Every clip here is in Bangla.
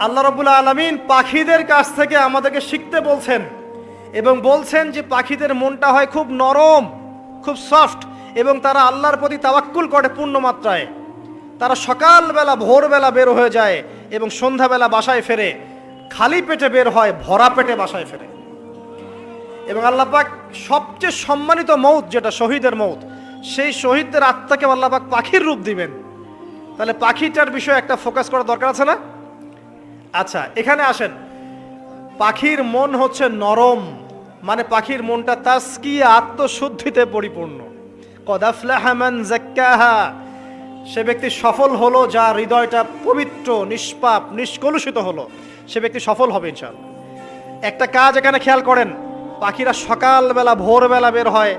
আল্লাহ রাব্বুল আলামিন পাখিদের কাছ থেকে আমাদেরকে শিখতে বলছেন এবং বলছেন যে পাখিদের মনটা হয় খুব নরম, খুব সফট, এবং তারা আল্লাহর প্রতি তাওয়াক্কুল করে পূর্ণ মাত্রায়। তারা সকালবেলা ভোরবেলা বের হয়ে যায় এবং সন্ধ্যাবেলা বাসায় ফেরে, খালি পেটে বের হয়, ভরা পেটে বাসায় ফেরে। এবং আল্লাহ পাক সবচেয়ে সম্মানিত মৌত যেটা শহীদের মৌত, সেই শহীদদের আত্মাকে আল্লাহ পাক পাখির রূপ দিবেন। তাহলে পাখিটার বিষয়ে একটা ফোকাস করা দরকার আছে না? আচ্ছা, এখানে আসেন। পাখির মন হচ্ছে নরম, মানে পাখির মনটা তাসকিয়া, আত্মশুদ্ধিতে পরিপূর্ণ। কদ আফলাহা মান যাক্কাহা, সে ব্যক্তি সফল হলো যার হৃদয়টা পবিত্র, নিষ্পাপ, নিষ্কলুষিত হলো, সে ব্যক্তি সফল হবে ইনশাআল্লাহ। একটা কাজ এখানে খেয়াল করেন, পাখিরা সকালবেলা ভোরবেলা বের হয়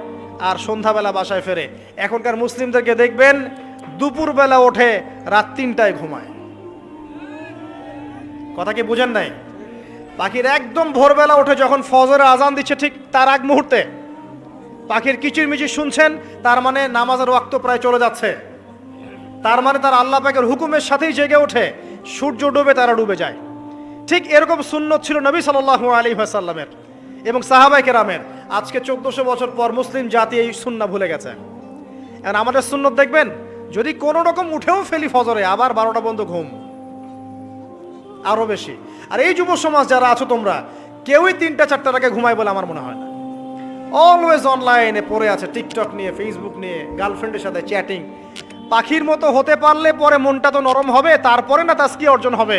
আর সন্ধ্যাবেলা বাসায় ফেরে। এখনকার মুসলিমদেরকে দেখবেন দুপুরবেলা ওঠে, রাত 3টায় ঘুমায়। কথা কি বুঝেন নাই? পাখির একদম ভোরবেলা ওঠে, যখন ফজরের আজান দিচ্ছে ঠিক তার আগ মুহূর্তে পাখির কিচিরমিচির শুনছেন, তার মানে নামাজের ওয়াক্ত প্রায় চলে যাচ্ছে। তার মানে তার আল্লাহ পাকের হুকুমের সাথেই জেগে ওঠে, সূর্য ডুবে তারা ডুবে যায়। ঠিক এরকম সুন্নত ছিল নবী সাল্লাল্লাহু আলাইহি ওয়াসাল্লামের এবং সাহাবায়ে কেরামের। আজকে 1400 বছর পর মুসলিম জাতি এই সুন্নাহ ভুলে গেছে। এখন আমাদের সুন্নত দেখবেন, যদি কোনো রকম উঠেও ফেলি ফজরে, আবার 12টা পর্যন্ত ঘুম, আরো বেশি। আর এই যুব সমাজ যারা আছো তোমরা, কেউই 3টা-4টার আগে ঘুমায় বলে আমার মনে হয় না। অলওয়েজ অনলাইনে পড়ে আছে, টিকটক নিয়ে, ফেসবুক নিয়ে, গার্লফ্রেন্ডের সাথে চ্যাটিং। পাখির মতো হতে পারলে পরে মনটা তো নরম হবে, তারপরে না তাসকিয়া অর্জন হবে।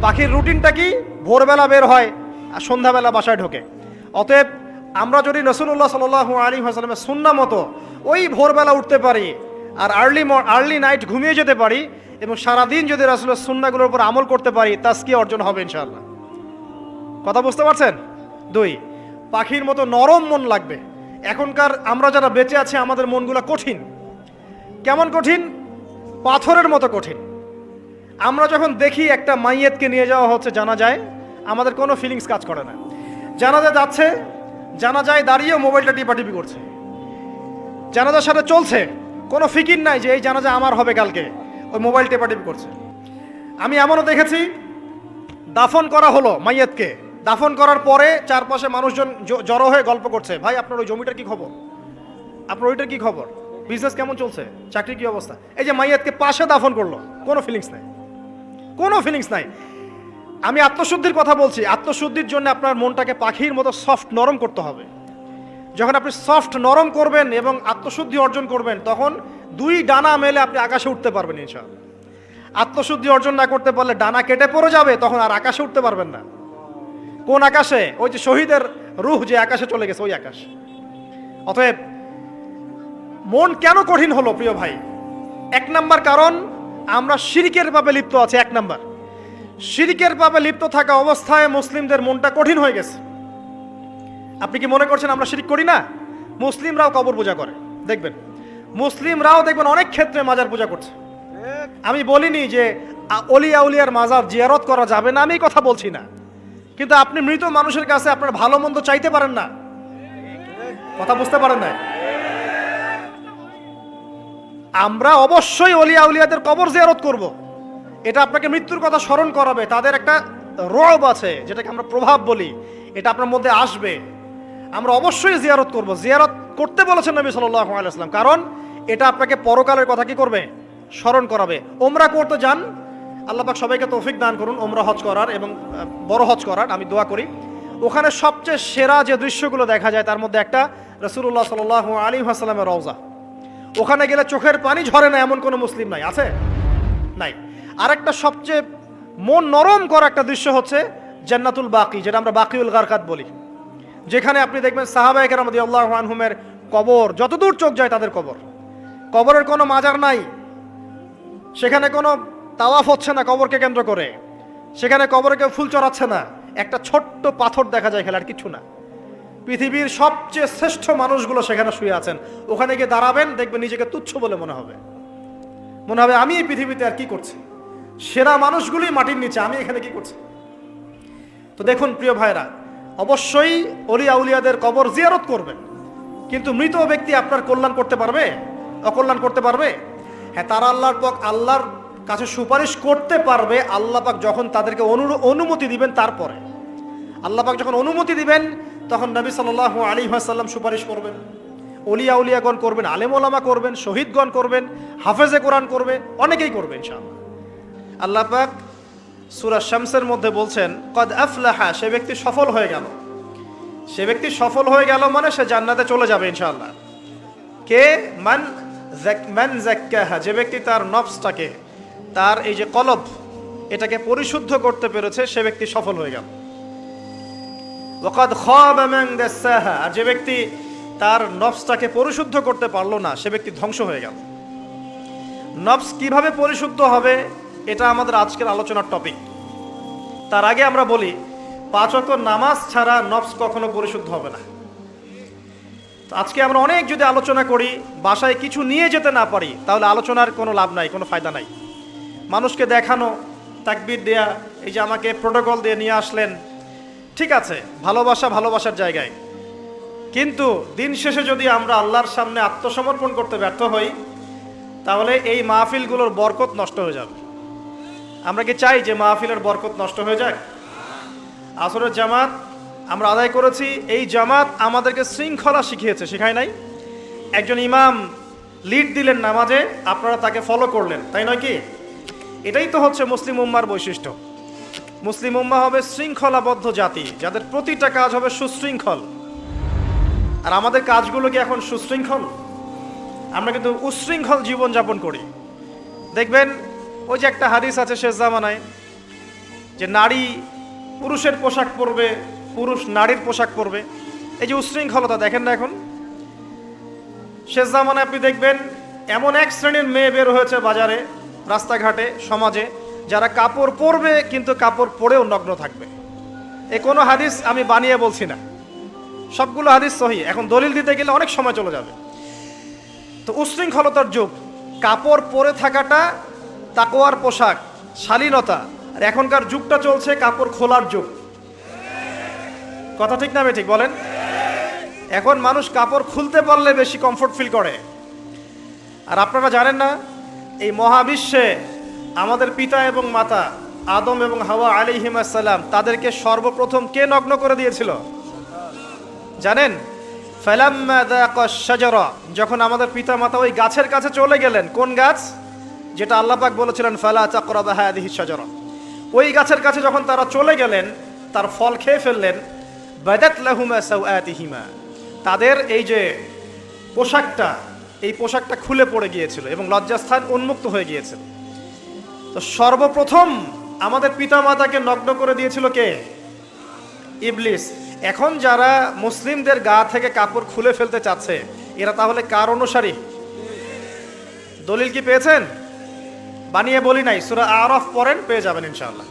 পাখির রুটিনটা কি? ভোরবেলা বের হয় আর সন্ধ্যাবেলা বাসায় ঢোকে। অতএব আমরা যদি রাসূলুল্লাহ সাল্লাল্লাহু আলাইহি ওয়াসাল্লামের সুন্নাহ মতো ওই ভোরবেলা উঠতে পারি আর আর্লি নাইট ঘুমিয়ে যেতে পারি এবং সারাদিন যদি রাসূলের সুন্নাহগুলোর উপর আমল করতে পারি, তাসকিয়া অর্জন হবে ইনশাআল্লাহ। কথা বুঝতে পারছেন? 2, পাখির মতো নরম মন লাগবে। এখনকার আমরা যারা বেঁচে আছি, আমাদের মনগুলো কঠিন। কেমন কঠিন? পাথরের মতো কঠিন। আমরা যখন দেখি একটা মাইয়েতকে নিয়ে যাওয়া হচ্ছে জানাজায়, আমাদের কোনো ফিলিংস কাজ করে না। জানাজা যাচ্ছে, জানাজায় দাঁড়িয়েও মোবাইলটা টিপাটিপি করছে। জানাজার সাথে চলছে, কোনো ফিকির নাই যে এই জানাজা আমার হবে কালকে, ওই মোবাইল টেপাটিপি করছে। আমি এমনও দেখেছি, দাফন করা হলো মাইয়েতকে, দাফন করার পরে চারপাশে মানুষজন জড়ো হয়ে গল্প করছে, ভাই আপনার ওই জমিটার কি খবর, আপনার ওইটার কি খবর, বিজনেস কেমন চলছে, চাকরির কি অবস্থা। এই যে মাইয়াতকে পাশে দাফন করলো, কোনো ফিলিংস নাই, কোনো ফিলিংস নাই। আমি আত্মশুদ্ধির কথা বলছি। আত্মশুদ্ধির জন্য আপনার মনটাকে পাখির মতো সফট, নরম করতে হবে। যখন আপনি সফট, নরম করবেন এবং আত্মশুদ্ধি অর্জন করবেন, তখন 2 ডানা মেলে আপনি আকাশে উঠতে পারবেন ইনশাআল্লাহ। আত্মশুদ্ধি অর্জন না করতে পারলে ডানা কেটে পড়ে যাবে, তখন আর আকাশে উঠতে পারবেন না। কোন আকাশে? ওই যে শহীদের রূহ যে আকাশে চলে গেছে, ওই আকাশ। অতএব মন কেন কঠিন হলো প্রিয় ভাই? 1 নাম্বার কারণ, আমরা শিরকের পাপে লিপ্ত আছি। 1 নাম্বার, শিরকের পাপে লিপ্ত থাকা অবস্থায় মুসলিমদের মনটা কঠিন হয়ে গেছে। আপনি কি মনে করছেন আমরা শিরক করি না? মুসলিমরাও কবর পূজা করে, দেখবেন মুসলিমরাও দেখবেন অনেক ক্ষেত্রে মাজার পূজা করছে। আমি বলিনি যে অলিয়া উলিয়ার মাজার জিয়ারত করা যাবে না, আমি এই কথা বলছি না। কিন্তু আপনি মৃত মানুষের কাছে আপনার ভালো মন্দ চাইতে পারেন না। কথা বুঝতে পারেন না? আমরা অবশ্যই অলিয়া উলিয়াদের কবর জিয়ারত করব। এটা আপনাকে মৃত্যুর কথা স্মরণ করাবে। তাদের একটা রব আছে, যেটাকে আমরা প্রভাব বলি, এটা আপনার মধ্যে আসবে। আমরা অবশ্যই জিয়ারত করব। জিয়ারত করতে বলেছেন নবী সাল্লাল্লাহু আলাইহি ওয়াসাল্লাম, কারণ এটা আপনাকে পরকালের কথা কি করবে? স্মরণ করাবে। ওমরা করতে যান, আল্লাহ পাক সবাইকে তৌফিক দান করুন ওমরা হজ করার এবং বড় হজ করার, আমি দোয়া করি। ওখানে সবচেয়ে সেরা যে দৃশ্যগুলো দেখা যায়, তার মধ্যে একটা রাসূলুল্লাহ সাল্লাল্লাহু আলাইহি ওয়াসাল্লামের রওজা। ওখানে গেলে চোখের পানি ঝরে না এমন কোনো মুসলিম নাই, আছে? নাই। আরেকটা সবচেয়ে মন নরম করা একটা দৃশ্য হচ্ছে জান্নাতুল বাকি, যেটা আমরা বাকিউল গারকাত বলি, যেখানে আপনি দেখবেন সাহাবায়ে কেরাম রাদিয়াল্লাহু আনহুমের কবর, যতদূর চোখ যায় তাদের কবর। কবরের কোনো মাজার নাই, সেখানে কোনো তাওয়াফ হচ্ছে না কবরকে কেন্দ্র করে, সেখানে কবরে কেউ ফুল চড়াচ্ছে না, একটা ছোট্ট পাথর দেখা যায়, খেলার কিছু না। পৃথিবীর সবচেয়ে শ্রেষ্ঠ মানুষগুলো সেখানে শুয়ে আছেন। ওখানে গিয়ে দাঁড়াবেন, দেখবেন নিজেকে তুচ্ছ বলে মনে হবে, আমি এই পৃথিবীতে আর কি করছি। সেরা মানুষগুলোই মাটির নিচে, আমি এখানে কি করছি? তো দেখুন প্রিয় ভাইরা, অবশ্যই অলিয়া উলিয়াদের কবর জিয়ারত করবেন, কিন্তু মৃত ব্যক্তি আপনার কল্যাণ করতে পারবে? অকল্যাণ করতে পারবে? হ্যাঁ, তারা আল্লাহর কাছে সুপারিশ করতে পারবে আল্লাহ পাক যখন তাদেরকে অনুমতি দিবেন। তারপরে আল্লাহ পাক যখন অনুমতি দিবেন তখন নবী সাল্লাল্লাহু আলাইহি ওয়াসাল্লাম সুপারিশ করবেন, ওলিয়া উলিয়াগণ করবেন, আলেম ওলামা করবেন, শহীদগণ করবেন, হাফেজে কোরআন করবে, অনেকেই করবে ইনশাআল্লাহ। আল্লাহ পাক সূরা শামসের মধ্যে বলছেন কদ আফলাহা, সে ব্যক্তি সফল হয়ে গেল। সে ব্যক্তি সফল হয়ে গেল মানে সে জান্নাতে চলে যাবে ইনশাআল্লাহ। কে? মান যাক্কাহা, যে ব্যক্তি তার নফসটাকে, তার এই যে কলব, এটাকে পরিশুদ্ধ করতে পেরেছে, সে ব্যক্তি সফল হয়ে গেল। ওয়াকাদ খাবা মান দাসাহা, আর যে ব্যক্তি তার নফসটাকে পরিশুদ্ধ করতে পারলো না, সে ব্যক্তি ধ্বংস হয়ে গেল। নফস কিভাবে পরিশুদ্ধ হবে এটা আমাদের আজকের আলোচনার টপিক। তার আগে আমরা বলি 5 ওয়াক্ত নামাজ ছাড়া নফস কখনো পরিশুদ্ধ হবে না। তো আজকে আমরা অনেক যদি আলোচনা করি, বাসায় কিছু নিয়ে যেতে না পারি, তাহলে আলোচনার কোনো লাভ নাই, কোনো ফায়দা নাই। মানুষকে দেখানো, তাকবীর দেয়া, এই যে আমাকে প্রোটোকল দিয়ে নিয়ে আসলেন, ঠিক আছে, ভালোবাসা ভালোবাসার জায়গায়, কিন্তু দিন শেষে যদি আমরা আল্লাহর সামনে আত্মসমর্পণ করতে ব্যর্থ হই, তাহলে এই মাহফিলগুলোর বরকত নষ্ট হয়ে যাবে। আমরা কি চাই যে মাহফিলের বরকত নষ্ট হয়ে যাক? আসরের জামাত আমরা আদায় করেছি, এই জামাত আমাদেরকে শৃঙ্খলা শিখিয়েছে, শেখায় নাই? একজন ইমাম লিড দিলেন নামাজে, আপনারা তাকে ফলো করলেন, তাই নয় কি? এটাই তো হচ্ছে মুসলিম উম্মার বৈশিষ্ট্য। মুসলিম উম্মা হবে শৃঙ্খলাবদ্ধ জাতি, যাদের প্রতিটা কাজ হবে সুশৃঙ্খল। আর আমাদের কাজগুলো কি এখন সুশৃঙ্খল? আমরা কিন্তু উশৃঙ্খল জীবনযাপন করি। দেখবেন ওই যে একটা হাদিস আছে শেষ জামানায়, যে নারী পুরুষের পোশাক পরবে, পুরুষ নারীর পোশাক পরবে। এই যে উশৃঙ্খলতা দেখেন না এখন শেষ জামানায়। আপনি দেখবেন এমন এক শ্রেণীর মেয়ে বের হয়েছে বাজারে, রাস্তাঘাটে, সমাজে, যারা কাপড় পরবে কিন্তু কাপড় পরেও নগ্ন থাকবে। এ কোনো হাদিস আমি বানিয়ে বলছি না, সবগুলো হাদিস সহিহ। এখন দলিল দিতে গেলে অনেক সময় চলে যাবে। তো উশৃঙ্খলতার যুগ, কাপড় পরে থাকাটা তাকওয়ার পোশাক, শালীনতা। আর এখনকার যুগটা চলছে কাপড় খোলার যুগ। কথা ঠিক না ঠিক বলেন? এখন মানুষ কাপড় খুলতে পারলে বেশি কমফোর্ট ফিল করে। আর আপনারা জানেন না, এই মহাবিশ্বে আমাদের পিতা এবং মাতা আদম এবং হাওয়া আলাইহিমুস সালাম, তাদেরকে সর্বপ্রথম কে নগ্ন করে দিয়েছিল জানেন? ফালাম্মা যাকাশ শাজারা, যখন আমাদের পিতা মাতা ওই গাছের কাছে চলে গেলেন। কোন গাছ? যেটা আল্লাহ পাক বলেছিলেন ফালা তাকরাবা হাযিহিশ শাজারা। ওই গাছের কাছে যখন তারা চলে গেলেন, তার ফল খেয়ে ফেললেন। বাদাত লাহুমা সাওআতিহিমা, তাদের এই যে পোশাকটা, এই পোশাকটা খুলে পড়ে গিয়েছিল এবং লজ্জাস্থান উন্মুক্ত হয়ে গিয়েছিল। তো সর্বপ্রথম আমাদের পিতামাতাকে নগ্ন করে দিয়েছিল কে? ইবলিস। এখন যারা মুসলিমদের গা থেকে কাপড় খুলে ফেলতে চাচ্ছে, এরা তাহলে কার অনুসারী? দলিল কি পেয়েছেন? বানিয়ে বলি নাই, সূরা আরাফ পড়েন, পেয়ে যাবেন ইনশাআল্লাহ।